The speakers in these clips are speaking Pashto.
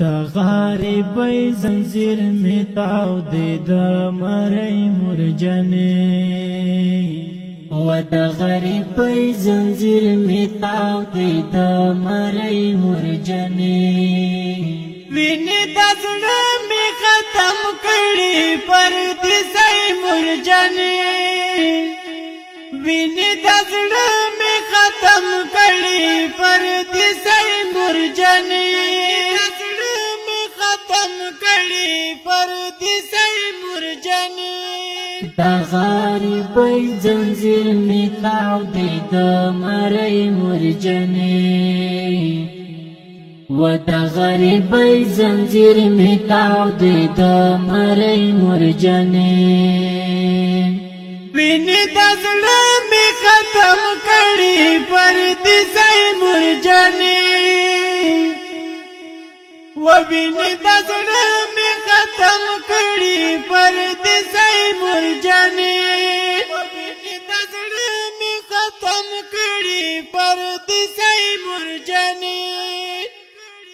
د غریبۍ زنځیر می تاو دی د مړۍ مرجنې و د غریبۍ زنځیر می تاو دی د مړۍ مرجنې وینې د زړه می ختم کړي پردیسۍ مرجنې وینې د زړه می ختم کړي پردیسۍ مرجنې د غریبۍ زنځیر می تاو دی د مړۍ مرجنې و د غریبۍ زنځیر می تاو دی د مړۍ مرجنې وینې د زړه می ختم کړي پردیسۍ مرجنې و وینې د زړه می ختم کړي پردیسۍ مرجنې و وینې د زړه می ختم کړي پردیسۍ مرجنې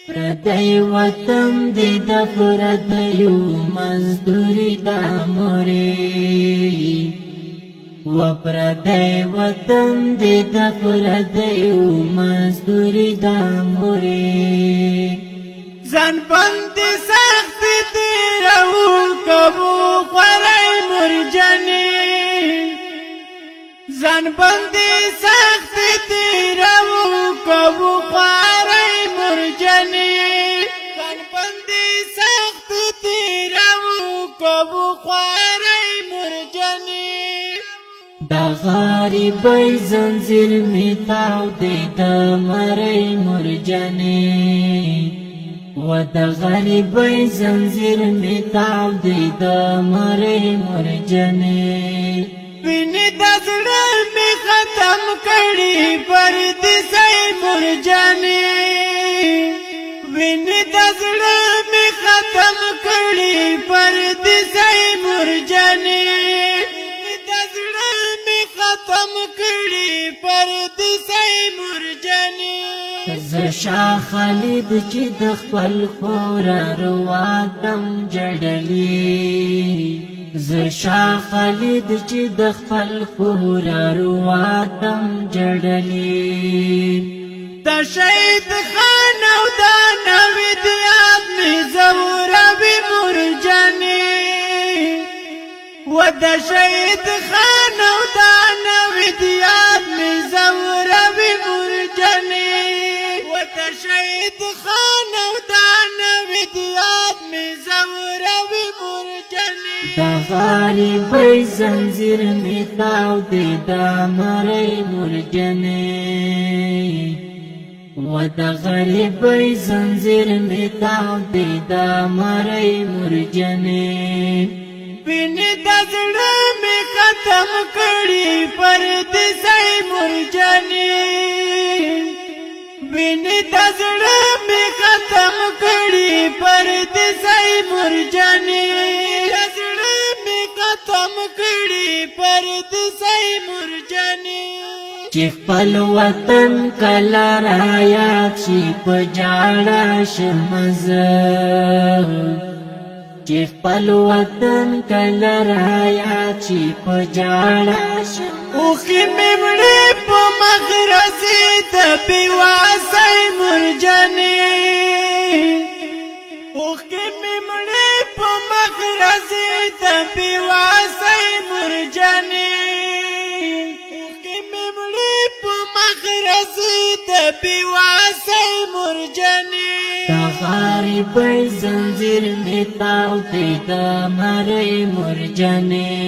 پردی وطن دی د پردیو مزدوري د مورې و پردی وطن دی د پردیو مزدوري د مورې ځان باندې سخت تیرو کبو خورای مرجنې ځان باندې سخت تیرو کبو خورای مرجنې ځان باندې سخت تیرو کبو خورای مرجنې د غریبۍ زنځیر می تاو دی د مړۍ مرجنې و د غریبۍ زنځیر می تاو دی د مړۍ مرجنې وینې د زړه می ختم کړي پردیسۍ مرجنې وینې د زړه می ختم کړي پردیسۍ مرجنې د زړه می ختم کړي پردیسۍ مرجنې زه شاه خالد چې د خپل خورر وطن جړلې زه شاه خالد چې د خپل خورر وطن جړلې د شهید خان او د نوید یاد می زوروي مرجنې و د شهید خان او د نوید یاد می زوروي مرجنې د شهید خان او د نوید یاد می زوروي مرجنې د غریبۍ زنځیر می تاو دی د مړۍ مرجنې و د غریبۍ زنځیر می تاو دی د مړۍ مرجنې وینې د زړه می ختم کړي پردیسۍ مرجنې وینې د زړه می ختم کړي پردیسۍ مرجنې د زړه می ختم کړي پردیسۍ مرجنې چې خپل وطن کله رایاد شي په جاړه شم زه چې خپل وطن کله رایاد شي په جاړه شم اوښکې مې وړې په مخ رسي د بېواسۍ مرجنې اوښکې مې وړې په مخ رسي د بېواسۍ مرجنې اوښکې مې وړې په مخ رسي د بېواسۍ مرجنې د غریبۍ زنځیر می تاو دی د مړۍ مرجنې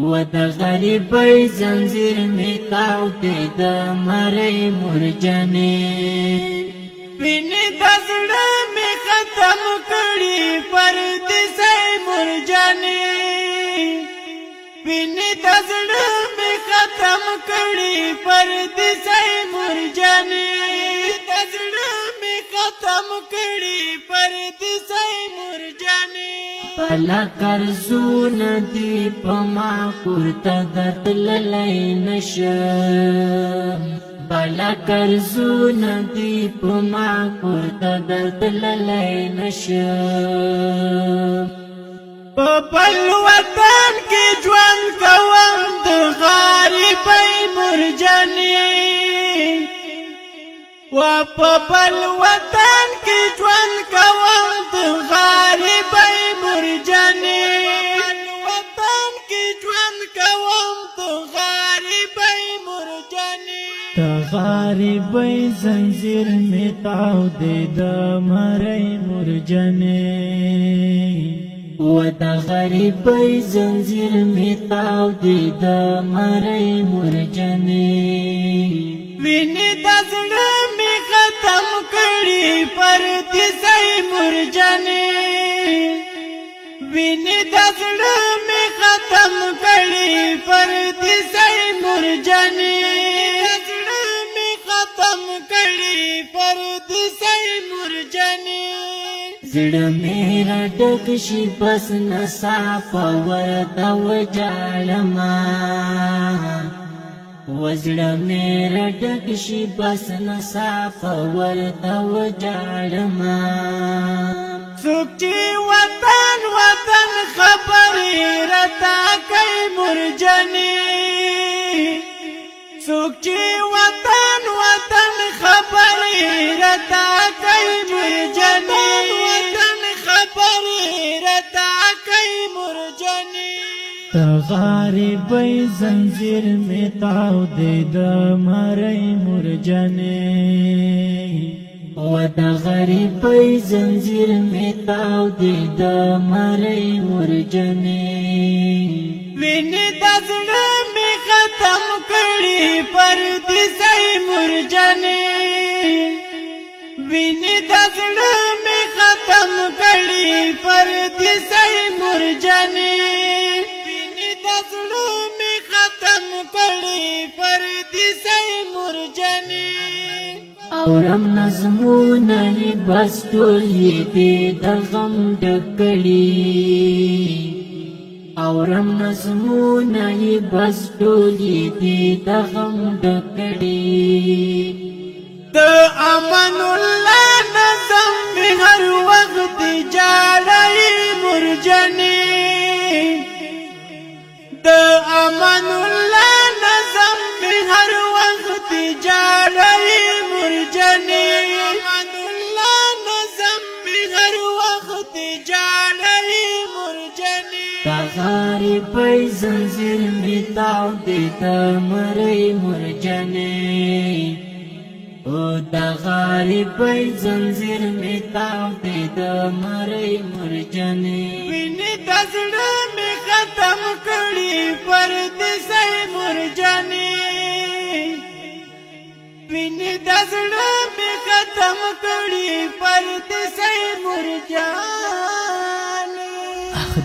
و د غریبۍ زنځیر می تاو دی د مړۍ مرجنې وینې د زړه می ختم کړي پردیسۍ مرجنې وینې د زړه می ختم کړي پردیسۍ مرجنې د زړه می ختم کړي پردیسۍ مرجنې بلا قرضونه دي په ما پورته درتللی نشم بلا کرزونه دی په ما کور ته درتللی نشم په بل وطن کې ژوند کوم د غریبۍ مرجانې و په بل وطن کې ژوند کوم د غریبۍ مرجانې وطن کې ژوند کوم د غریبۍ مرجانې د غریبۍ زنځیر مې تاو دی د مرۍ مرجانې و د غریبۍ زنځیر مې تاو دی د مرۍ مرجانې وینې د زړه مې ختم کړي پردیسۍ مرجانې وینې د زړه مې ختم کړي پردیسۍ مرجانې زړه مې ختم کړي پردیسۍ مرجانې زړه مې راډک شي بس نصافه ورته وجاړمه وزړه مې راډک شي بس نصافه ورته وجاړمه څوک چې وطن وطن خبرې راته کوي مرجانې څوک چې وطن وطن خبرې راته کوي مرجانې وطن خبرې راته کوي مرجانې د غریبۍ زنځیر مې تاو دی د مرۍ مرجانې و د غریبۍ زنځیر مې تاو دی د مرۍ مرجانې وینې د زړه مې ختم کړي پردیسۍ مرجانې وینې د زړه مې ختم کړي پردیسۍ مرجانې وینې د زړه مې ختم کړي پردیسۍ مرجانې اورم نظمونه یې بس ټول یې دې د غم ډک کړي اورم نظمونه یې بس ټول یې دې د غم ډک کړي د امان الله نظم مې هر وخت جاړی مرجانې د امان الله نظم مې هر وخت جاړی مرجانې امان الله نظم مې هر وخت جاړی مرجانې د غریبۍ زنځیر مې تاو دی د مرۍ مرجانې او د غریبۍ زنځیر مې تاو دی د مرۍ مرجانې وینې د زړه مې ختم کړي پردیسۍ مرجانې وینې د زړه مې ختم کړي پردیسۍ مرجانې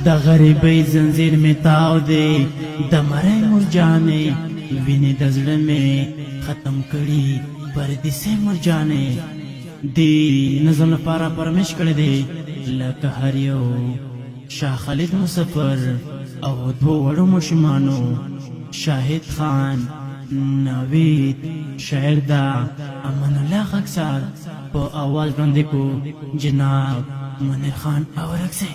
د غریبۍ زنځیر مې تاو دی د مرۍ مرجانې وینې د زړه مې ختم کړي پردیسۍ مرجانې دی نظم لپاره پرمیش کړی دی لکه هر یو شاه خالد مسافر او دوه وړو ماشومانو شاهد خان نوید شاعر دا امان الله خاکسار په اواز باندې کو جناب منیر خان اورکزی